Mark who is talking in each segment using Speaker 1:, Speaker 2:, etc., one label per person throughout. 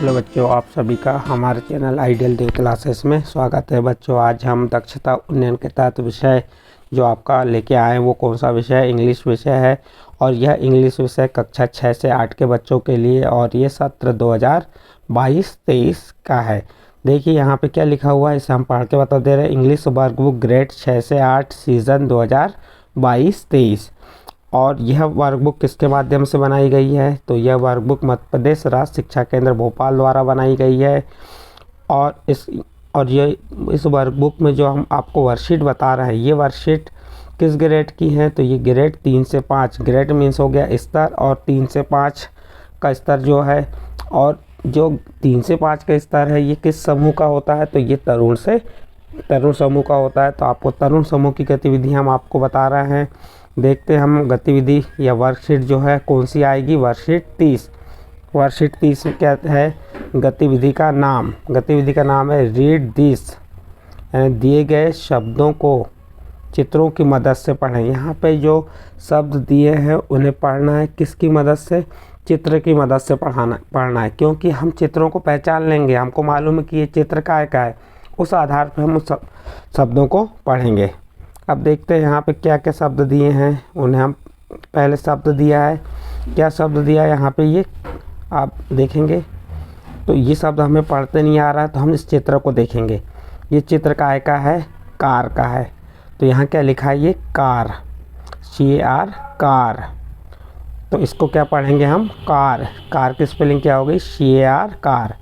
Speaker 1: Hello बच्चों, आप सभी का हमारे चैनल आइडियल डे क्लासेस में स्वागत है। बच्चों, आज हम दक्षता उन्नयन के तहत विषय जो आपका लेके आए हैं वो कौन सा विषय है? इंग्लिश विषय है। और यह इंग्लिश विषय कक्षा 6 से 8 के बच्चों के लिए और ये सत्र 2022-23 का है। देखिए यहाँ पे क्या लिखा हुआ है, इसे हम पढ़ के बता दे रहे हैं। इंग्लिश वर्कबुक ग्रेड 6 से 8 सीज़न 2022-23। और यह वर्कबुक किसके माध्यम से बनाई गई है? तो यह वर्कबुक मध्य प्रदेश राज्य शिक्षा केंद्र भोपाल द्वारा बनाई गई है। और इस वर्कबुक में जो हम आपको वर्कशीट बता रहे हैं, ये वर्कशीट किस ग्रेड की है? तो ये ग्रेड 3 से 5, ग्रेड मीन्स हो गया स्तर, और 3 से 5 का स्तर जो है, और जो 3 से 5 का स्तर है ये किस समूह का होता है? तो ये तरुण समूह का होता है। तो आपको तरुण समूह की गतिविधि हम आपको बता रहे हैं। देखते हैं हम गतिविधि या वर्कशीट जो है कौन सी आएगी। वर्कशीट 30। वर्कशीट 30 में क्या है? गतिविधि का नाम है रीड दिस, यानी दिए गए शब्दों को चित्रों की मदद से पढ़ें। यहाँ पे जो शब्द दिए हैं उन्हें पढ़ना है किसकी मदद से? चित्र की मदद से पढ़ना है, क्योंकि हम चित्रों को पहचान लेंगे। हमको मालूम है कि ये चित्र का है, उस आधार पर हम उस शब्दों को पढ़ेंगे। अब देखते हैं यहाँ पे क्या क्या शब्द दिए हैं, उन्हें हम पहले शब्द दिया है। क्या शब्द दिया है यहाँ पे, ये आप देखेंगे। तो ये शब्द हमें पढ़ते नहीं आ रहा है, तो हम इस चित्र को देखेंगे। ये चित्र का है, कार का है। तो यहाँ क्या लिखा है? ये कार, CAR, कार। तो इसको क्या पढ़ेंगे हम? कार की स्पेलिंग क्या हो गई? CAR, car.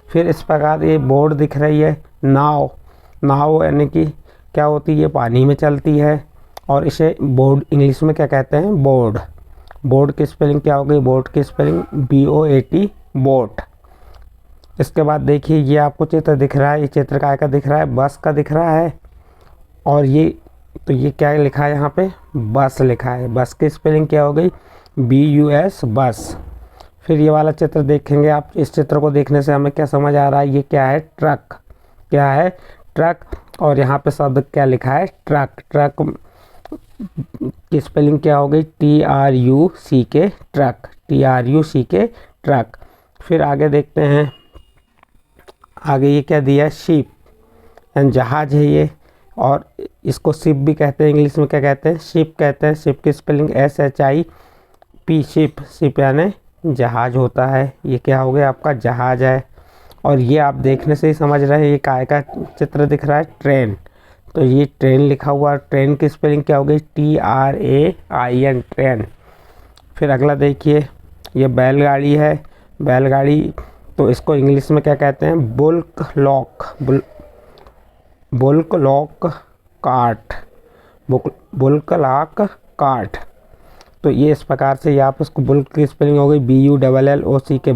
Speaker 1: फिर इस प्रकार ये बोर्ड दिख रही है, नाव यानी कि क्या होती है? ये पानी में चलती है, और इसे बोर्ड इंग्लिश में क्या कहते हैं? बोर्ड की स्पेलिंग क्या हो गई? बोर्ड की स्पेलिंग BOAT, बोट। इसके बाद देखिए ये आपको चित्र दिख रहा है, ये चित्र का दिख रहा है? बस का दिख रहा है। और ये क्या लिखा है यहाँ पे? बस लिखा है। बस की स्पेलिंग क्या हो गई? BUS, बस। फिर ये वाला चित्र देखेंगे आप। इस चित्र को देखने से हमें क्या समझ आ रहा है? ये क्या है? ट्रक। क्या है? ट्रक। और यहाँ पे शब्द क्या लिखा है? ट्रक की स्पेलिंग क्या हो गई? TRUCK, truck, TRUCK, truck. फिर आगे देखते हैं, आगे ये क्या दिया है? शिप, यानी जहाज है ये, और इसको शिप भी कहते हैं। इंग्लिश में क्या कहते हैं? शिप कहते हैं। शिप की स्पेलिंग SHIP, शिप यानी जहाज होता है। ये क्या हो गया? आपका जहाज है। और ये आप देखने से ही समझ रहे हैं ये काय का चित्र दिख रहा है? ट्रेन। तो ये ट्रेन लिखा हुआ, ट्रेन की स्पेलिंग क्या हो गई? TRAIN, train. फिर अगला देखिए, ये बैलगाड़ी है। बैलगाड़ी, तो इसको इंग्लिश में क्या कहते हैं? Bulk lock cart. तो ये इस प्रकार से आप उसको, बुल्क की स्पेलिंग हो गई BULLOCK,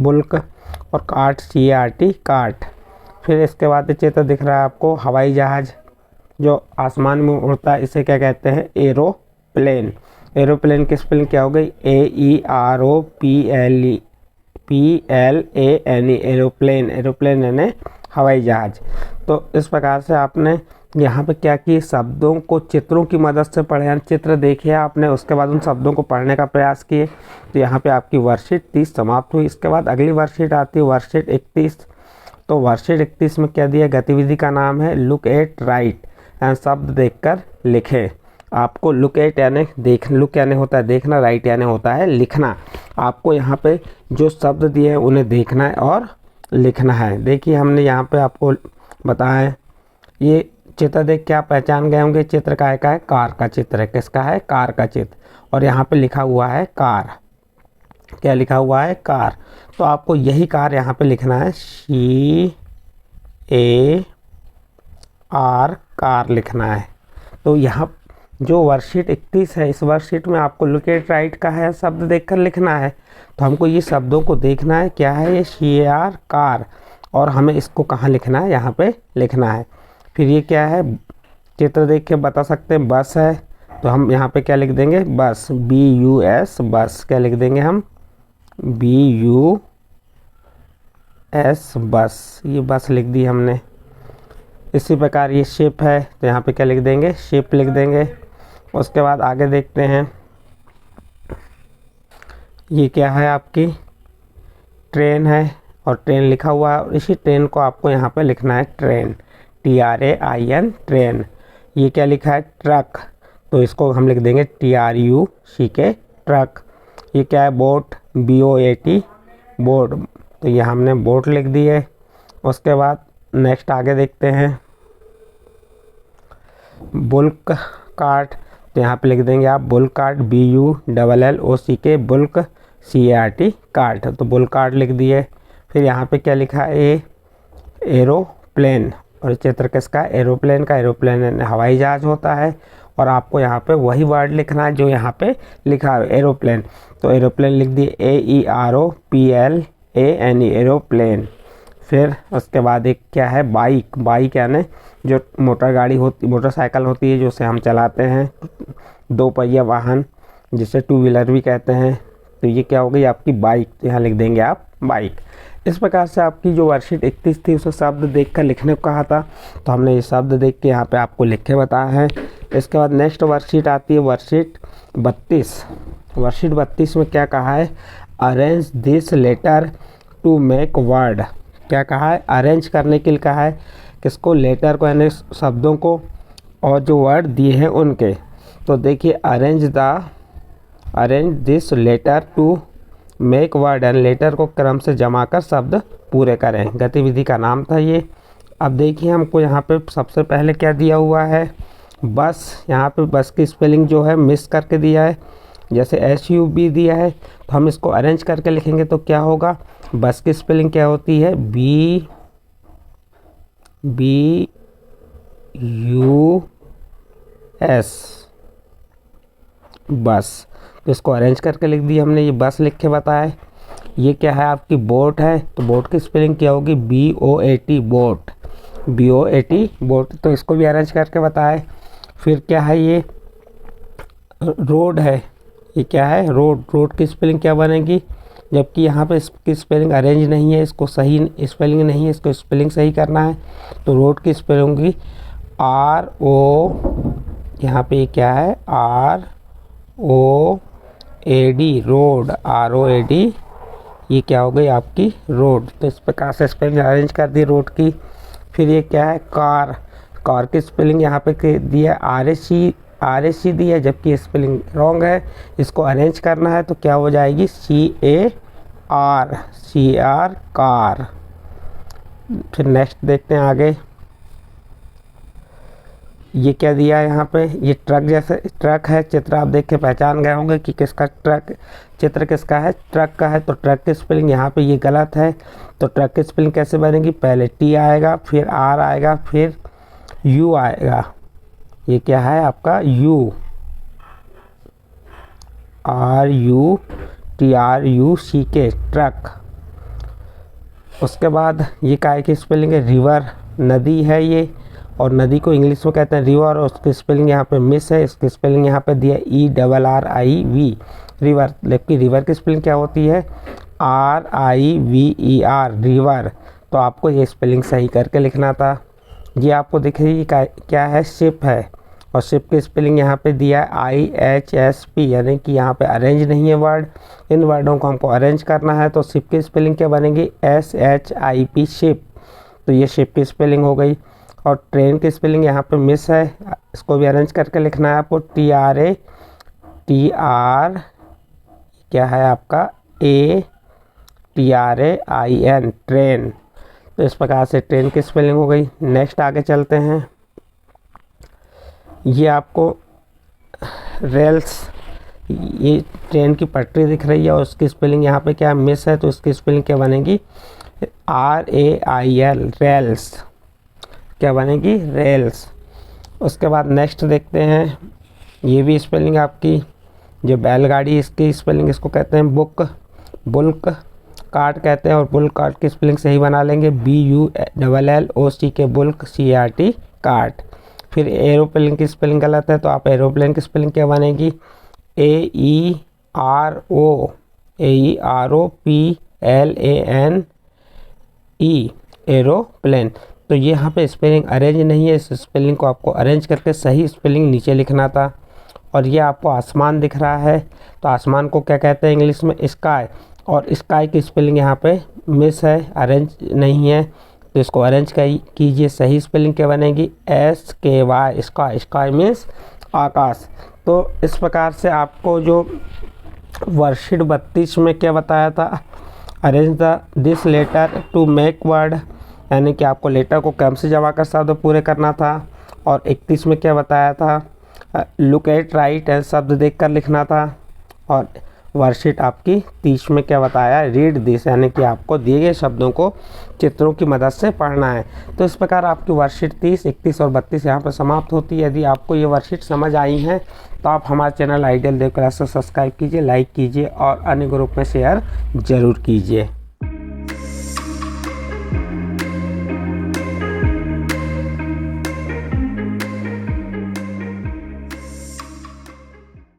Speaker 1: बुल्क, और कार्ट CART, कार्ट। फिर इसके बाद चित्र दिख रहा है आपको हवाई जहाज जो आसमान में उड़ता है, इसे क्या कहते हैं? एरोप्लेन। एरोप्लेन की स्पेलिंग क्या हो गई? AEROPLANE, एरोप्लेन यानी हवाई जहाज। तो इस प्रकार से आपने यहाँ पे क्या किए? शब्दों को चित्रों की मदद से पढ़े। चित्र देखिए आपने, उसके बाद उन शब्दों को पढ़ने का प्रयास किए। तो यहाँ पे आपकी वर्कशीट 30 समाप्त हुई। इसके बाद अगली वर्कशीट आती है, वर्कशीट 31। तो वर्कशीट 31 में क्या दिया? गतिविधि का नाम है लुक एट राइट, यानी शब्द देखकर लिखें। आपको लुक यानी होता है देखना, राइट यानी होता है लिखना। आपको यहाँ पे जो शब्द दिए हैं उन्हें देखना है और लिखना है। देखिए हमने यहाँ पे आपको बताया है, ये चित्र देख के आप पहचान गए होंगे। चित्र का है? कार का चित्र है। किसका है? कार का चित्र। और यहाँ पे लिखा हुआ है कार। क्या लिखा हुआ है? कार। तो आपको यही कार यहाँ पे लिखना है, CAR, कार लिखना है। तो यहाँ जो वर्कशीट 31 है, इस वर्कशीट में आपको लुक एट राइट का है, शब्द देखकर लिखना है। तो हमको ये शब्दों को देखना है। क्या है ये? CAR, car. और हमें इसको कहाँ लिखना है? यहाँ पे लिखना है। फिर ये क्या है? चित्र देख के बता सकते हैं, बस है। तो हम यहाँ पे क्या लिख देंगे? बस, BUS, बस। क्या लिख देंगे हम? BUS, बस। ये बस लिख दी हमने। इसी प्रकार ये शिप है, तो यहाँ पे क्या लिख देंगे? शिप लिख देंगे। उसके बाद आगे देखते हैं, ये क्या है? आपकी ट्रेन है, और ट्रेन लिखा हुआ है, और इसी ट्रेन को आपको यहाँ पे लिखना है ट्रेन, TRAIN ट्रेन। ये क्या लिखा है, ट्रक, तो इसको हम लिख देंगे TRUCK ट्रक। ये क्या है, बोट, BOAT बोट, तो ये हमने बोट लिख दी है। उसके बाद नेक्स्ट आगे देखते हैं, बुल्क कार्ट, तो यहाँ पे लिख देंगे आप bulk cart, BULLOCK bulk CART cart, तो बुल्क कार्ट लिख दिए। फिर यहाँ पे क्या लिखा है, एरोप्लेन, और चित्र किसका, एरोप्लेन का। एरोप्लेन हवाई जहाज होता है, और आपको यहाँ पे वही वर्ड लिखना है जो यहाँ पे लिखा है, एरोप्लेन। तो एरोप्लेन लिख दिए, AEROPLANE एरोप्लेन। फिर उसके बाद एक क्या है, बाइक, बाइक यानी जो मोटर गाड़ी होती, मोटरसाइकिल होती है, जो से हम चलाते हैं, 2 पहिया वाहन, जिसे 2 व्हीलर भी कहते हैं। तो ये क्या हो गई आपकी बाइक, तो यहाँ लिख देंगे आप बाइक। इस प्रकार से आपकी जो वर्कशीट 31 थी उसे शब्द देखकर लिखने को कहा था, तो हमने ये शब्द देख के यहाँ पे आपको लिख के बताया है। इसके बाद नेक्स्ट वर्कशीट आती है वर्कशीट 32। वर्कशीट 32 में क्या कहा है, arrange this letter to make word. क्या कहा है, अरेंज करने के लिए कहा है, किसको, लेटर को, यानी शब्दों को, और जो वर्ड दिए हैं उनके। तो देखिए, arrange this letter to make word, and letter को क्रम से जमा कर शब्द पूरे करें, गतिविधि का नाम था ये। अब देखिए हमको यहाँ पे सबसे पहले क्या दिया हुआ है, बस। यहाँ पे बस की स्पेलिंग जो है मिस करके दिया है, जैसे SUB दिया है, तो हम इसको अरेंज करके लिखेंगे तो क्या होगा, बस की स्पेलिंग क्या होती है, BUS बस। तो इसको अरेंज करके लिख दी हमने, ये बस लिख के बताया। ये क्या है आपकी बोट है, तो बोट की स्पेलिंग क्या होगी, BOAT बोट, BOAT बोट, तो इसको भी अरेंज करके बताया। फिर क्या है, ये रोड है, ये क्या है, रोड, रोड की स्पेलिंग क्या बनेगी, जबकि यहाँ पे इसकी स्पेलिंग अरेंज नहीं है, इसको सही स्पेलिंग नहीं है, इसको स्पेलिंग सही करना है। तो रोड की स्पेलिंग होगी RO, यहाँ पे क्या है, ROAD रोड, ROAD, ये क्या हो गई आपकी रोड। तो इस प्रकार से स्पेलिंग अरेंज कर दी रोड की। फिर ये क्या है, कार, कार की स्पेलिंग यहाँ पे दी है RAC दी है, जबकि स्पेलिंग रॉन्ग है, इसको अरेंज करना है तो क्या हो जाएगी, CAR कार। फिर नेक्स्ट देखते हैं आगे, ये क्या दिया है यहाँ पे, ये ट्रक, जैसे ट्रक है, चित्र आप देख के पहचान गए होंगे कि किसका ट्रक, चित्र किसका है, ट्रक का है। तो ट्रक की स्पेलिंग यहाँ पे ये गलत है, तो ट्रक की स्पेलिंग कैसे बनेगी, पहले T आएगा, फिर R आएगा, फिर U आएगा। ये क्या है आपका, RUTRUCK ट्रक। उसके बाद ये काय की स्पेलिंग है, रिवर, नदी है ये, और नदी को इंग्लिश में कहते हैं रिवर, और उसकी स्पेलिंग यहाँ पे मिस है, इसकी स्पेलिंग यहाँ पे दिया ERRIV रिवर, लेकिन रिवर की स्पेलिंग क्या होती है, RIVER रिवर। तो आपको ये स्पेलिंग सही करके लिखना था। ये आपको दिख रही है क्या है, शिप है, और शिप की स्पेलिंग यहाँ पे दिया है IHSP, यानी कि यहाँ पे अरेंज नहीं है वर्ड, इन वर्डों को हमको अरेंज करना है। तो शिप की स्पेलिंग क्या बनेगी, SHIP शिप, तो ये शिप की स्पेलिंग हो गई। और ट्रेन की स्पेलिंग यहाँ पे मिस है, इसको भी अरेंज करके लिखना है आपको, TR क्या है आपका, ATRAIN ट्रेन। तो इस प्रकार से ट्रेन की स्पेलिंग हो गई। नेक्स्ट आगे चलते हैं, ये आपको रेल्स, ये ट्रेन की पटरी दिख रही है, और उसकी स्पेलिंग यहाँ पे क्या मिस है, तो इसकी स्पेलिंग क्या बनेगी, RAIL रेल्स, क्या बनेगी, रेल्स। उसके बाद नेक्स्ट देखते हैं, ये भी स्पेलिंग आपकी, जो बैलगाड़ी, इसकी स्पेलिंग इसको कहते हैं बुल्क कार्ट कहते हैं, और बुल्क कार्ट की स्पेलिंग सही बना लेंगे, BULLOCK बुल्क CART कार्ट। फिर एरोप्लेन की स्पेलिंग गलत है, तो आप एरोप्लेन की स्पेलिंग क्या बनेगी, AEROPLANE एरोप्लेन। तो ये यहाँ पे स्पेलिंग अरेंज नहीं है, इस स्पेलिंग को आपको अरेंज करके सही स्पेलिंग नीचे लिखना था। और ये आपको आसमान दिख रहा है, तो आसमान को क्या कहते हैं इंग्लिश में, स्काई, और स्काई की स्पेलिंग यहाँ पे मिस है, अरेंज नहीं है, तो इसको अरेंज कीजिए। सही स्पेलिंग क्या बनेगी? SKY, sky. स्काई मीन्स आकाश। तो इस प्रकार से आपको जो वर्कशीट 32 में क्या बताया था, arrange this letter to make word, यानी कि आपको लेटर को क्रम से जमा कर शब्द पूरे करना था। और 31 में क्या बताया था, लुक एट राइट एंड शब्द देखकर लिखना था। और वर्कशीट आपकी 30 में क्या बताया, रीड दिस, यानी कि आपको दिए गए शब्दों को चित्रों की मदद से पढ़ना है। तो इस प्रकार आपकी वर्कशीट 30, 31 और 32 यहाँ पर समाप्त होती है। यदि आपको ये वर्कशीट समझ आई हैं तो आप हमारे चैनल आइडियल देव क्लास को सब्सक्राइब कीजिए, लाइक कीजिए और अन्य ग्रुप में शेयर ज़रूर कीजिए।